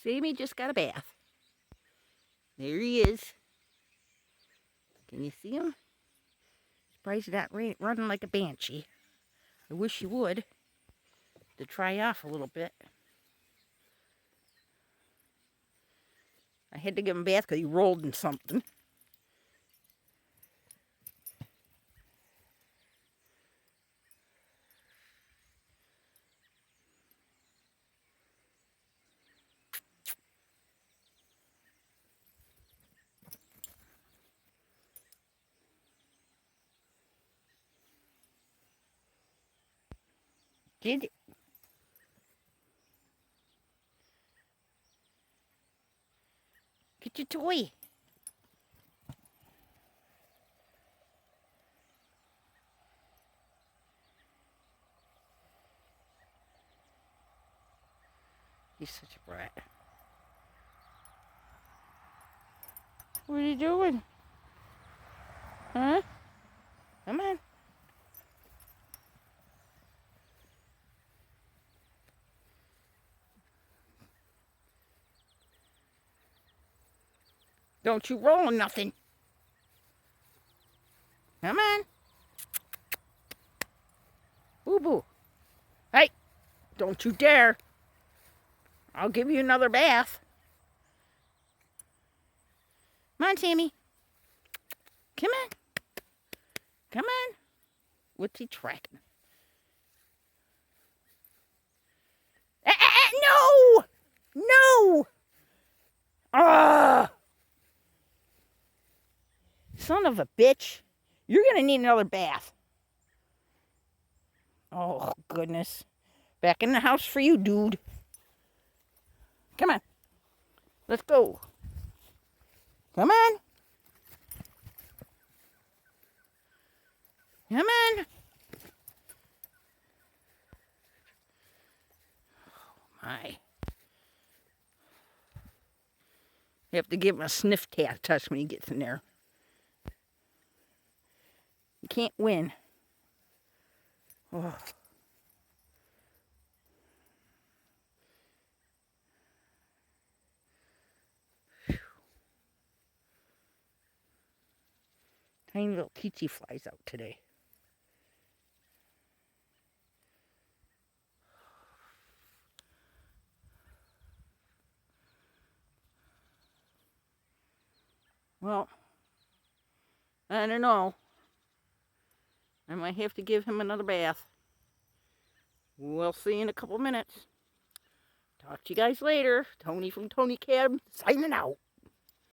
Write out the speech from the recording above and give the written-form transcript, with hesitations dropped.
Sammy just got a bath. There he is. Can you see him? Surprised he's not running like a banshee. I wish he would, to dry off a little bit. I had to give him a bath because he rolled in something. Get it. Get your toy. He's such a brat. What are you doing? Huh? Come on. Don't you roll nothing. Come on. Boo-boo. Hey, don't you dare. I'll give you another bath. Come on, Sammy. Come on. Come on. What's he tracking? No! No! Ah! Son of a bitch. You're going to need another bath. Oh, goodness. Back in the house for you, dude. Come on. Let's go. Come on. Come on. Oh, my. You have to give him a sniff touch when he gets in there. You can't win. Oh. Tiny little teachy flies out today. Well, I don't know. I might have to give him another bath. We'll see in a couple minutes. Talk to you guys later. Tony from Tony Cab signing out.